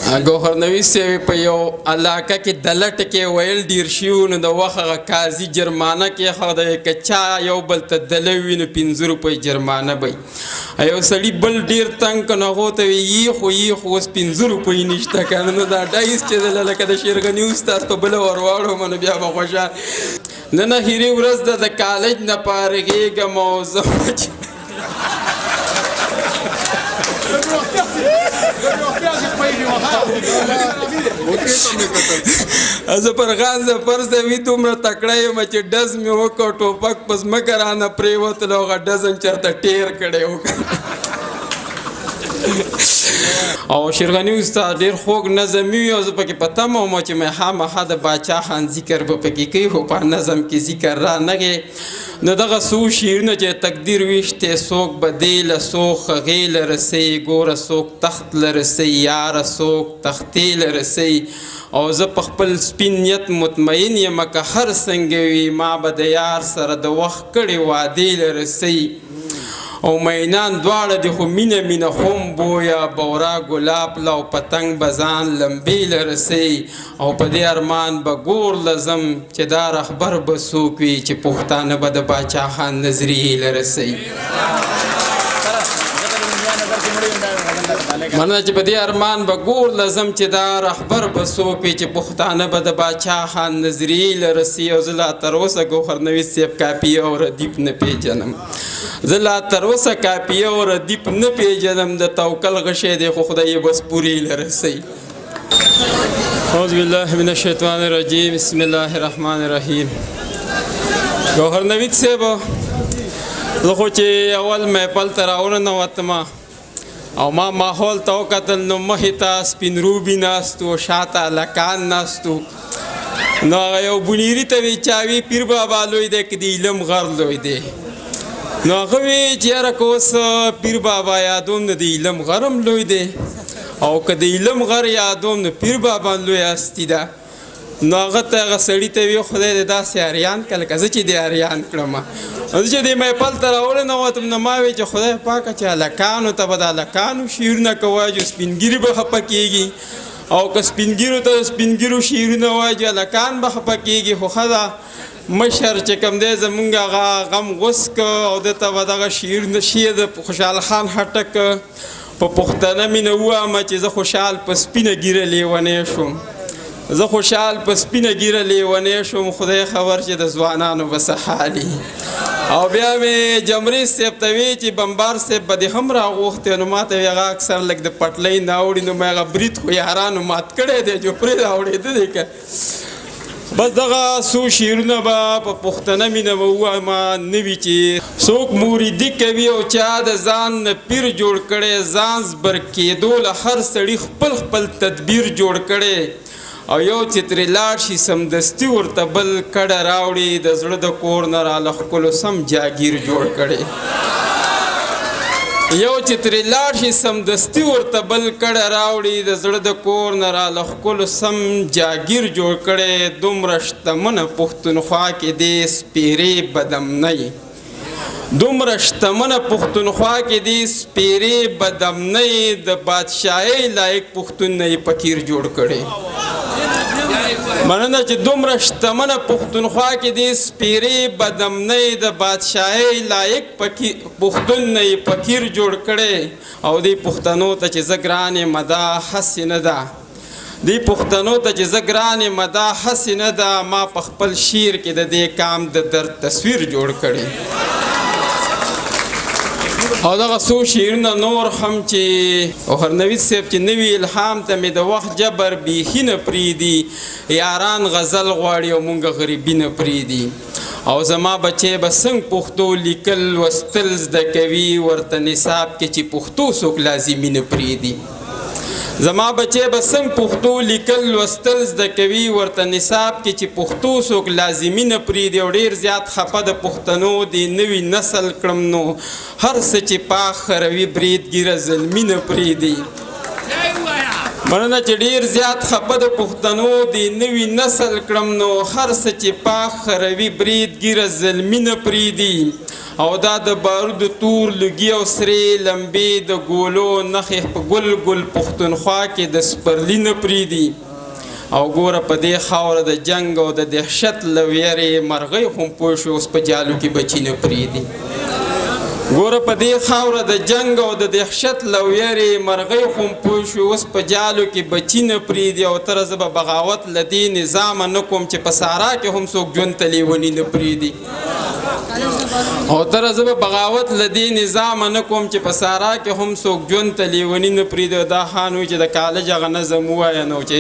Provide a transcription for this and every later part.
ګوهر نویس صاحب په یو علاقه کې د لټ کې ویل ډیر شي نو د وخت هغه قاضي جرمانه کې خدای که چا یو بل ته دلی وي نو 5 روپۍ جرمانه به یو سړي بل ډیر تنګ که نو هغو ته وي یې خو اوس 5 روپۍ نشته که نه نو دا ډایس چې دی لکه د شیرغني استاد په بله ور واړوم نو بیا به خوشحال نن اخري ورځ ده د کالج نه فارغېږم او زه زه پر خان زفر سوي دومره تکړه یم چې ډز مې وکړ ټوپک په ځمکه رانه پرېوتلو هغه ډز هم چېرته ټیر کړی و او شیرغني استاد ډېر خوږ نظم وي او زه پکې په تمه وم چې مې خامخا د باچا خان ذکر به پکې کوي خو په نظم کې ذکر را نغې نو دغه څو شعرونه چې تقدیر ویشتې څوک بدیله څوک هغې له رسوي ګوره څوک تخت له رسوي یاره څوک تختې له رسوي او زه په خپل سپین نیت مطمئن یم که هر څنګه وي ما به د یار سره د وخت کړې وعدې له رسوي او مینان دواړه دي خو مینه خم بویا بورا ګلاب له او پتنګ به ځان لمبې له رسوي او په دې ارمان به ګور لزم چې دا رهبر به څوک وي چې پښتانه به د باچا خان نظریې له رسوي مننه چې په دې ارمان به ګور لزم چې دا رهبر به څوک وي چې پښتانه به د باچا خان نظریې له رسوي او زه لا تر اوسه ګوهر نویس صاحب کاپیه او ردیف نه پیژنم زه لا تر اوسه کاپیه او ردیف نه پیژنم د توکل غشی دی خو خدای یې بس پورې له رسوي اعوذ بالله من الشیطان الرجیم بسم الله الرحمن الرحیم ګوهر نویس صاحب زه خو چې اول محفل ته راورنوتمه او ما ماحول ته وکتل نو مخې ته سپین روبي ناست و شاته هلکان ناست و نو هغه یو بونیري ته وی چا وي پیر بابا لوی دی که د علم غر لوی دی نو هغه وی چې یاره که اوس پیر بابا یادوم نو د علم غرم لوی دی او که د علم غر یادوم نو پیر بابا لوی هستي ده نو هغه ته هغه سړي ته وی خدای دې داسې اریان کړه لکه زه چې دې اریان کړم زه چې دې محفل ته راورنوتم نو ما وی چې خدای پاکه چې هلکانو ته به د هلکانو شعرونه که وایو سپین ګیري به خفه کېږي او که سپین ګیرو ته د سپین ګیرو شعرونه وایو هلکان به خفه کېږي خو ښه ده مشر چې کوم دی زمونږ هغه غم غوس که او ده ته به دغه شعرونه شي د خوشحال خان خټک په پښتنه مینه ووایمه چې زه خوشحال په سپینه ګیره لیونی شوم زه خوشحال په سپینه ګیره لیونی شوم خدای خبر چې د ځوانانو به څه حالي او بیا مې جمري صاحب ته وی چې بمبار صاحب به دې هم راغوښتی نو ما ته وی هغه اکثر لږ د پټلۍ نه اوړي نو مې هغه برید خو یارانو مات کړی دی جو پرې راوړېده دی که بس دغه څو شعرونه به په پښتنه مینه به ووایم نه وي چې څوک موریدي کوي او چا د ځان نه پیر جوړ کړی ځان زبر کېدو له هر سړي خپل تدبیر جوړ کړی او یو چې ترې لاړ شي سمدستي ورته بل کډه راوړي د زړه د کور نه راله ښکلو سم جاګیر جوړ کړی یو چې ترې لاړ شي سمدستي ورته بل کډه راوړي د زړه د کور نه راله ښکلو سم جاګیر جوړ کړی دومره شتمنه پښتونخوا کې دې سپیرې بدمنۍ دومره شتمنه پښتونخوا کې دې سپیرې بدمنۍ د بادشاهۍ لایق پښتون نه یې فقیر جوړ کړی مننه چې دومره شتمنه پښتونخوا کې دې سپیرې بدمنۍ د بادشاهۍ لایق پښتون نه یې فقیر جوړ کړی او دې پښتنو ته چې زه ګران یم دا هسې نه ده دې پښتنو ته چې زه ګران یم دا هسې نه ده ما په خپل شعر کې د دې کام د درد تصویر جوړ کړی او دغه څو شعرونه نور هم چې ګوهر نویس صاحب چې نوي الهام ته مې د وخت جبر بیخي نه پرېږدي یاران غزل غواړي او مونږ غریبي نه پرېږدي او زما بچی به څنګه پښتو لیکل لوستل زده کوي ورته نصاب کې چې پښتو څوک لازمي نه پرېږدي زما بچی به څنګه پښتو لیکل لوستل زده کوي ورته نصاب کې چې پښتو څوک لازمي نه پرېږدي او ډېر زیات خفه د پښتنو د نوي نسل کړم نو هر څه چې پاک خروي برید ګیره زلمي نه پرېږدي مننه چې ډیر زیات خپه د پښتنو دی نوی نسل کړم نو هر څه چې پاک خروي برید ګیره ظلمي نه پرېږدي او دا د بارود تور لږي او سرې لمبې د ګولو نښې په ګل ګل پښتونخوا کې د سپرلي نه پرېږدي او ګوره په دې خاوره د جنګ او د دهشت له ویرې مرغۍ خو هم پوه شوې اوس په جالو کې بچي نه پرېږدي ګوره په دې خاوره د جنګ او د دهشت له ویرې مرغۍ خو هم پوه شوې اوس په جالو کې بچي نه پرېږدي او تره زه به بغاوت له دې نظامه نه کوم چې په سارا کې هم څوک ژوند ته لیوني نه پرېږدي او تره زه به بغاوت له دې نظامه نه کوم چې په سارا کې هم څوک ژوند ته لیوني نه پرېږدي دا خان وي چې د کالج هغه نظم ووایه نو چې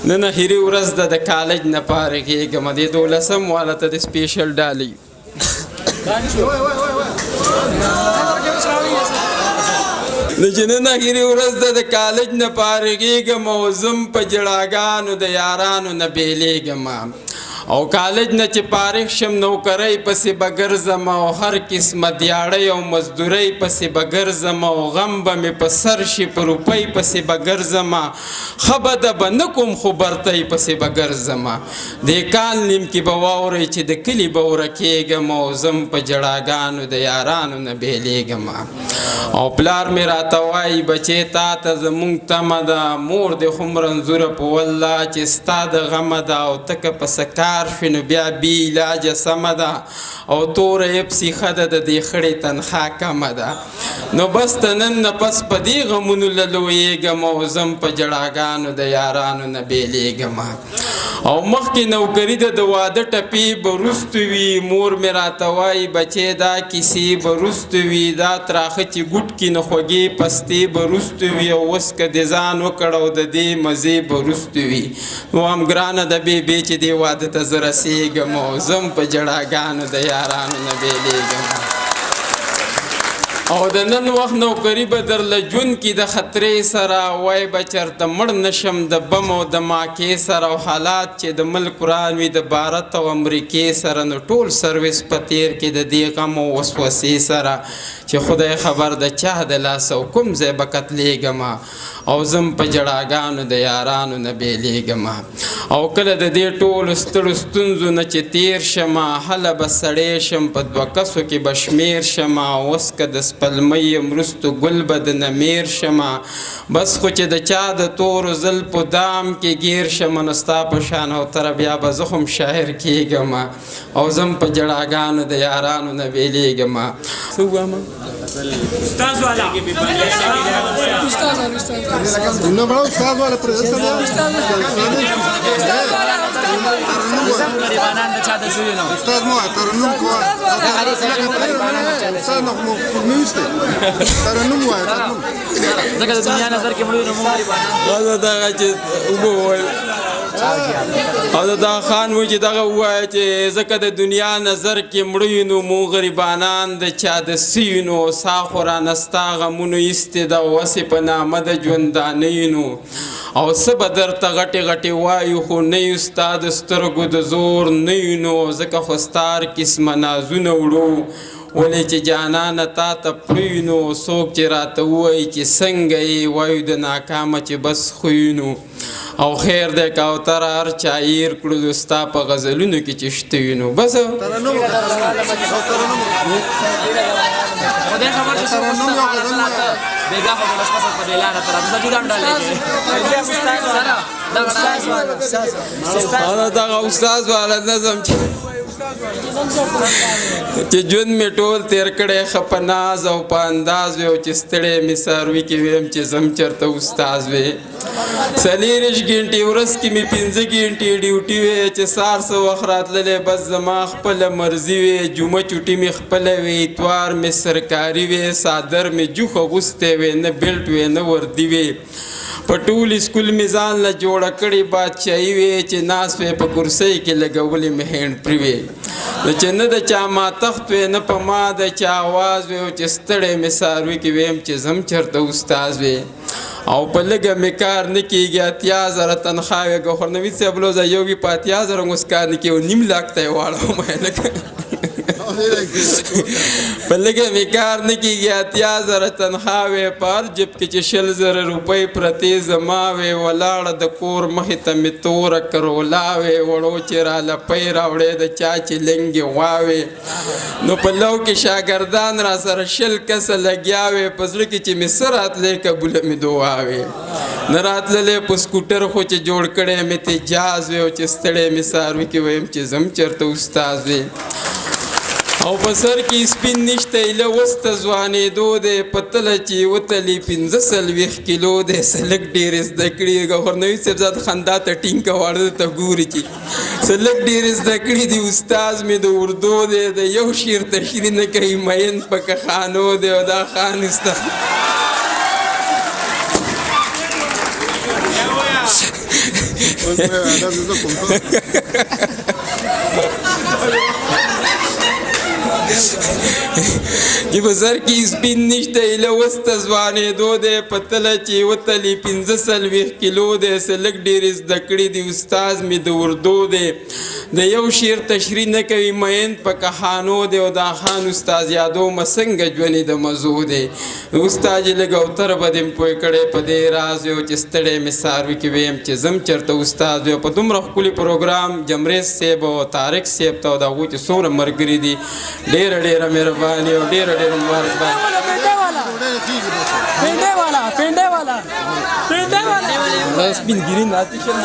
نن اخري ورځ ده د کالج نه فارغېږم دې 12 واله ته د سپیشل ډالۍ نو چې نن اخري ورځ ده د کالج نه فارغېږم او زم په جړاګانو د یارانو نه بېلېږم او کالج نه چې فارغ شم نوکرۍ پسې به ګرځم او هر قسمه دیاړۍ او مزدورۍ پسې به ګرځم او غم به مې په سر شي په روپۍ پسې به ګرځم ښه بده به نه کوم خو برتۍ پسې به ګرځم دې کال نیم کې به واورئ چې د کلي به ورکېږم او زم په جړاګانو د یارانو نه بېلېږم او پلار مې راته وایي بچې تا ته زمونږ تمه ده مور دې خو رنځوره په والله چې ستا د غمه ده او ته که په څه کار شوې نو بیا بې علاجه سمه ده او توره یې پسې ښه ده د دې خړې تنخوا کمه ده نو بس ته نن نه پس په دې غمونو له لویېږم او زم په جړاګانو د یارانو نه بېلېږم او مخکې نوکري ده د واده ټپې به وروستو وي مور مې راته وایي بچې دا کیسې به وروستو وي دا تراخه چې ګوټ کې نه خوږې پستې به وروستو وي او اوس که دې ځان وکړ او د دې مزې به وروستو وي نو هم ګرانه ده بېبې چې دې واده ته زه رسېږم او زم په جړاګانو د یارانو نه بېلېږم او د نن وخت نوکري به درله ژوند کې د خطرې سره وای به چېرته مړ نشم د بم او د ماکې سره او حالات چې د ملک وران وي د بھارت او امریکې سره نو ټول سروس په تیر کې د دې غم او وسوسې سره چې خدای خبر د چا د لاسه او کوم ځای به قتلېږم او زم په جړاګانو د یارانو نه بېلېږم او کله د دې ټولو ستړو ستونزو نه چې تیر شم هله به سړی شم په 2 کسو کې به شمېر شم اوس که د سپلمۍ یم وروستو ګل به د نمیر شم بس خو چې د چا د تورو زلفو دام کې ګیر شم نو ستا په شان او تره بیا به زه هم شاعر کېږم او زم په جړاګانو د یارانو نه بېلېږم څه ووایم استاد والا No, bro, استاد والا استاد مو ترنم کو استاد نو میسته ترنم وای زګه د دنیا نظر کې مړو نو دا دا چې وګورئ او دا خان و چې دغه ووایه چې ځکه د دنیا نظر کې مړو نو مو غریبانان د چا د سینو سا خو رانه ستا غمونو ایستې ده وسې په نامه د ژوندانیو او څه به درته غټې غټې وایو خو نه یو ستا د سترګو د زور نه یو نو ځکه خو ستا هر قسمه نازونه وړو ولې چې جانانه تا ته پړو نو څوک چې راته ووایي چې څنګه یې وایو د ناکامه چې بس خویو نو او خیر دی کوتره هر چا هیر کړو ستا په غزلونو کې چې شته وي نو بس خدای خبر چې بیگا خو بس پس په دلانه تر ابو جوړم ډالې دا استاد والا نظم چې ژوند مې ټول تیر کړی ښه په ناز او په انداز وي او چې ستړی مې څاروي کې ویم چې زم چېرته استاد وې 40 ګنټې ورځ کې مې 15 ګنټې ډیوټي وې چې سهار څه وخت راتللی بس زما خپله مرضي وې جمعه چوټي مې خپله وې اتوار مې سرکاري وې څادر مې جوخ اغوستی وې نه بیلټ وې نه وردي وې په ټول سکول مې ځان له جوړه کړې بادشاهي وې چې ناست وې په کرسۍ کې لګولې مې هینډ پرې وې نو چې نه د چا ماتخت وې نه په ما د چا آواز وې او چې ستړی مې څاروي کې ویم چې زم چېرته استاد وې او په لږه مې کار نه کېږي 80,000 تنخوا وې ګوهر نوید صاحب لوزه یو وي په 80,000 اوس کار نه کېږي 9 لاک ته یې واړوم په لږه مې کار نه کېږي 80,000 تنخوا وې په هر جب کې چې 20,000 روپۍ پرتې زما وې ولاړه د کور مخې ته مې توره کرولا وې وړو چې رالپۍ راوړې د چا چې لنګې غواوې نو په لو کې شاګردان را سره 20 کسه لګیا وې په زړه کې چې مې څه راتلی قبوله مې دعا وې نه راتللی په سکوټر خو چې جوړ کړی مې تجاز وې او چې ستړی مې څاروي کې ویم چې زم چېرته استاز وې او په سر کې سپین نشته ایله اوس ته ځوانېدو دی په تله چې وتلي 45 کیلو دی څه لږ ډېرې زده کړي غورنوي صاحب زاد خندا ته ټینګه واړه ته ګوري چې څه لږ ډېرې زده کړي دي استاز مې د اردو دی د یو شعر تشریح نه کوي مین پکه خانو دی او دا خان استاد چې په سر کې سپین نشته ایله اوس ته ځوانېدو دی په تله چې وتلي 45 کیلو دی څه لږ ډېرې زده کړي دي استاز مې د اردو دی د یو شعر تشریح نه کوي مین په کهانو دی او دا خان استاد یادو مه څنګه ژوندې د مزو دی استاد یې لږ اوتر به دې م پوه کړی په دې راز یو چې ستړی مې څاروي کې ویم چې زم چېرته استاد وی په دومره ښکلي پروګرام جمریز صاحب او طارق صاحب ته او د هغوی چې څومره ملګري دي ډېره ډېره مهرباني او ډېره ډېره مبارکباد पेंडे वाला سپین ګیري ناتي شرم